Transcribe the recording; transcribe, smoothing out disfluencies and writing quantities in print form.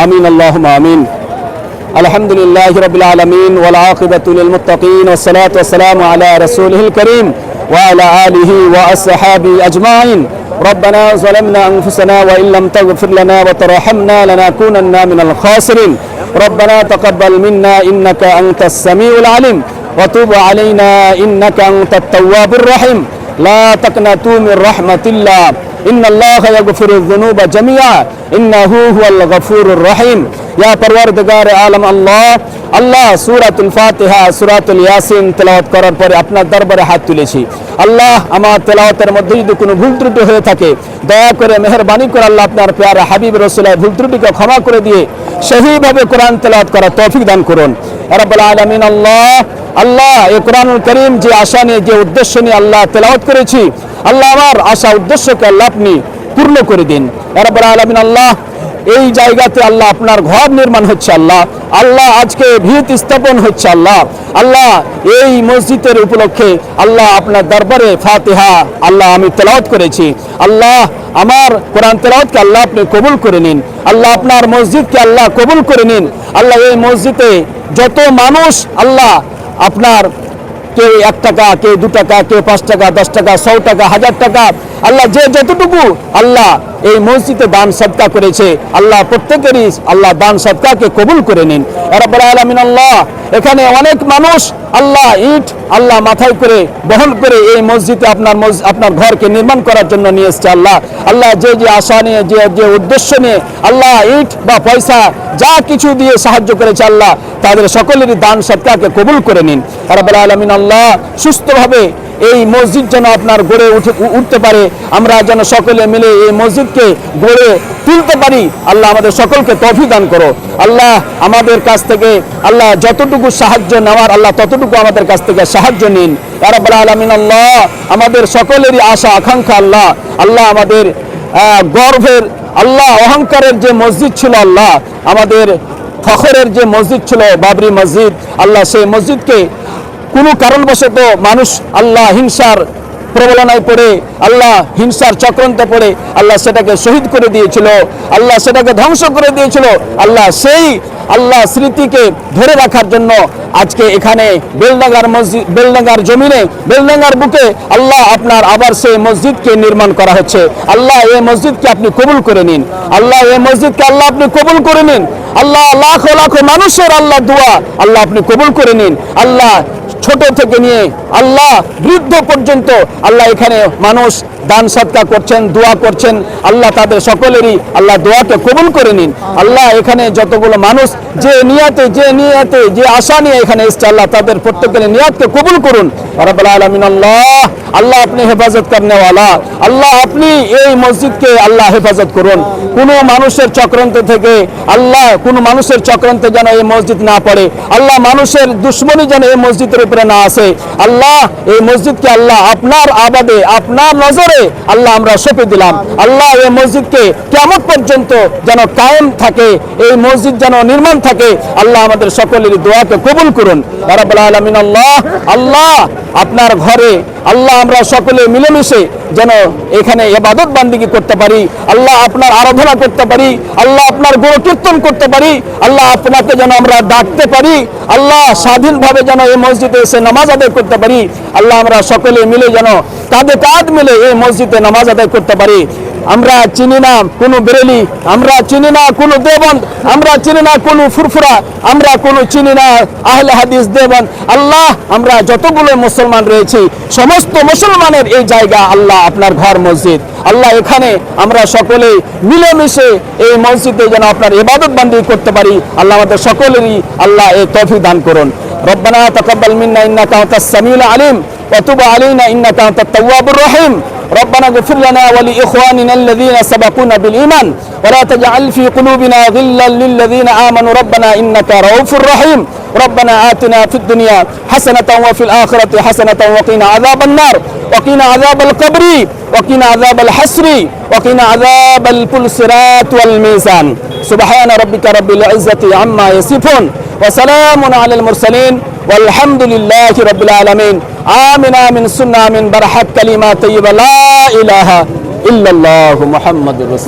আমিন আল্লাহুম্মা আমিন। আলহামদুলিল্লাহি রাব্বিল আলামিন ওয়াল আকিবাতু লিল মুত্তাকিন ওয়াস সালাতু ওয়াস সালামু আলা রাসূলিল কারীম ওয়া আলা আলিহি ওয়া আসহাবিহি আজমাইন। ربنا ظلمنا أنفسنا وإن لم تغفر لنا وترحمنا لنكونن من الخاسرين. ربنا تقبل منا إنك أنت السميع العليم وتوب علينا إنك أنت التواب الرحيم. لا تقنطوا من رحمة الله إن الله يغفر الذنوب جميعا إنه هو الغفور الرحيم. يا পরওয়ারদিগার আলম আল্লাহ সূরাতুল ফাতিহা সূরাতুল ইয়াসিন তেলাওয়াত করার পরে আপনার দরবারে হাত তুলেছি। আল্লাহ আমার তেলাওয়াতের মধ্যে যদি কোনো ভুল ত্রুটি হয়ে থাকে দয়া করে মেহেরবানি করে আল্লাহ আপনার প্যারা হাবিব রাসূলের ভুল ত্রুটিকে ক্ষমা করে দিয়ে সহিভাবে কোরআন তেলাওয়াত করার তৌফিক দান করুন ইয়া রাব্বুল আলামিন। আল্লাহ এই কোরআনুল কারীম যে আশা নিয়ে যে উদ্দেশ্য নিয়ে আল্লাহ তেলাওয়াত করেছি, আল্লাহ আমার আশা উদ্দেশ্যকে আল্লাহ আপনি পূর্ণ করে দিন ইয়া রাব্বুল আলামিন। এই জায়গাতে আল্লাহ আপনার ঘর নির্মাণ হচ্ছে আল্লাহ আজকে ভিত স্থাপন হচ্ছে আল্লাহ এই মসজিদের উপলক্ষে আল্লাহ আপনার দরবারে ফাতিহা আল্লাহ আমি তেলাওয়াত করেছি। আল্লাহ আমার কোরআন তেলাওয়াতকে আল্লাহ আপনি কবুল করে নিন। আল্লাহ আপনার মসজিদকে আল্লাহ কবুল করে নিন। আল্লাহ এই মসজিদে যত মানুষ আল্লাহ আপনার কেউ 1 টাকা, কেউ 2 টাকা, কেউ 5 টাকা, 10 টাকা, 100 টাকা, 1000 টাকা আল্লাহ যে যতটুকু আল্লাহ এই মসজিদে দান সদকা করেছে আল্লাহ প্রত্যেকেরই আল্লাহ দান সদকাকে কবুল করে নিন ইয়া রাব্বুল আলামিন। এখানে অনেক মানুষ আল্লাহ ইট আল্লাহ মাথায় করে বহন করে এই মসজিদে আপনার ঘরকে নির্মাণ করার জন্য নিয়ে এসছে আল্লাহ যে আশা নিয়ে যে উদ্দেশ্য নিয়ে আল্লাহ ইট বা পয়সা যা কিছু দিয়ে সাহায্য করেছে আল্লাহ তাদের সকলেরই দান সদকাকে কবুল করে নিন ইয়া রাব্বুল আলামিন। সুস্থভাবে এই মসজিদ যেন আপনার গড়ে উঠতে পারে, আমরা যেন সকলে মিলে এই মসজিদকে গড়ে তুলতে পারি আল্লাহ আমাদের সকলকে তৌফিক দান করো আল্লাহ। আমাদের কাছ থেকে আল্লাহ যতটুকু সাহায্য নেওয়ার আল্লাহ ততটুকু আমাদের কাছ থেকে সাহায্য নিন ইয়া রাব্বুল আলামিন। আমাদের সকলেরই আশা আকাঙ্ক্ষা আল্লাহ আমাদের গর্বের আল্লাহ অহংকারের যে মসজিদ ছিল আল্লাহ, আমাদের ফখরের যে মসজিদ ছিল বাবরি মসজিদ আল্লাহ, সেই মসজিদকে কোনো কারণবশত মানুষ আল্লাহ হিংসার প্রবলনায় পড়ে আল্লাহ হিংসার চক্রান্তে পড়ে আল্লাহ সেটাকে শহীদ করে দিয়েছিল আল্লাহ সেটাকে ধ্বংস করে দিয়েছিল আল্লাহ। সেই আল্লাহ স্মৃতিকে ধরে রাখার জন্য আজকে এখানে বেলডাঙ্গার মসজিদ, বেলডাঙ্গার জমিনে, বেলডাঙ্গার বুকে আল্লাহ আপনার আবার সেই মসজিদকে নির্মাণ করা হচ্ছে আল্লাহ। এই মসজিদকে আপনি কবুল করে নিন আল্লাহ, এই মসজিদকে আল্লাহ আপনি কবুল করে নিন আল্লাহ। লাখো লাখো মানুষের আল্লাহ দোয়া আল্লাহ আপনি কবুল করে নিন আল্লাহ। ছোট থেকে নিয়ে আল্লাহ বৃদ্ধ পর্যন্ত আল্লাহ এখানে মানুষ দান সদকা করছেন, দোয়া করছেন আল্লাহ, তাদের সকলেরই আল্লাহ দোয়াকে কবুল করে নিন আল্লাহ। এখানে যতগুলো মানুষ যে নিয়াতে যে আশা নিয়ে এখানে এসছে আল্লাহ তাদের প্রত্যেকের নিয়াতকে কবুল করুন ইয়া রাব্বুল আলামিন। আল্লাহ আপনি হেফাজত করনেওয়ালা আল্লাহ, আপনি এই মসজিদকে আল্লাহ হেফাজত করুন কোনো মানুষের চক্রান্ত থেকে আল্লাহ, কোনো মানুষের চক্রান্তে যেন এই মসজিদ না পড়ে আল্লাহ, মানুষের দুশ্মনী যেন এই মসজিদের উপরে না আসে আল্লাহ। এই মসজিদকে আল্লাহ আপনার আবাদে আপনার নজরে আল্লাহ আমরা সঁপে দিলাম আল্লাহ। এই মসজিদকে কিয়ামত পর্যন্ত যেন কায়েম থাকে, এই মসজিদ যেন নির্মাণ থাকে আল্লাহ। আমাদের সকলের দোয়াকে কবুল করুন ইয়া রাব্বুল আলামিন। আল্লাহ আপনার ঘরে আল্লাহ আমরা সকলে মিলেমিশে যেন এখানে ইবাদত বান্দিগি করতে পারি আল্লাহ, আপনার আরাধনা করতে পারি আল্লাহ, আপনার গুণ কীর্তন করতে পারি আল্লাহ, আপনাকে যেন আমরা ডাকতে পারি আল্লাহ, স্বাধীনভাবে যেন এই মসজিদে এসে নামাজ আদায় করতে পারি আল্লাহ। আমরা সকলে মিলে যেন কাঁধে কাঁধ মিলে এই মসজিদে নামাজ আদায় করতে পারি। আমরা চিনি না কোনো বেরেলি, আমরা চিনি না কোনো দেওবন্দ, আমরা চিনি না কোনো ফুরফুরা, আমরা কোনো চিনি না আহলে হাদিস দেওবন্দ আল্লাহ। আমরা যতগুলো মুসলমান রয়েছি সমস্ত মুসলমানের এই জায়গা আল্লাহ আপনার ঘর মসজিদ আল্লাহ। এখানে আমরা সকলে মিলেমিশে এই মসজিদে যেন আপনার ইবাদত বান্দি করতে পারি আল্লাহ। আমাদের সকলেরই আল্লাহ এই তৌফিক দান করুন। রব্বানা তাকাব্বাল মিন্না ইন্নাকা আনতাস সামিউল আলিম ওয়া তুব আলাইনা ইন্নাকা আনতাত তাওয়াবুর রহিম। ربنا اغفر لنا ولإخواننا الذين سبقونا بالإيمان ولا تجعل في قلوبنا غلا للذين آمنوا ربنا إنك رؤوف رحيم. ربنا آتنا في الدنيا حسنة وفي الآخرة حسنة وقنا عذاب النار وقنا عذاب القبر وقنا عذاب الحسر وقنا عذاب الصراط والميزان. سبحان ربك رب العزة عما يصفون وسلام على المرسلين والحمد لله رب العالمين. آمين آمين سنة من برحق كلمات طيبة لا إله إلا الله محمد رسول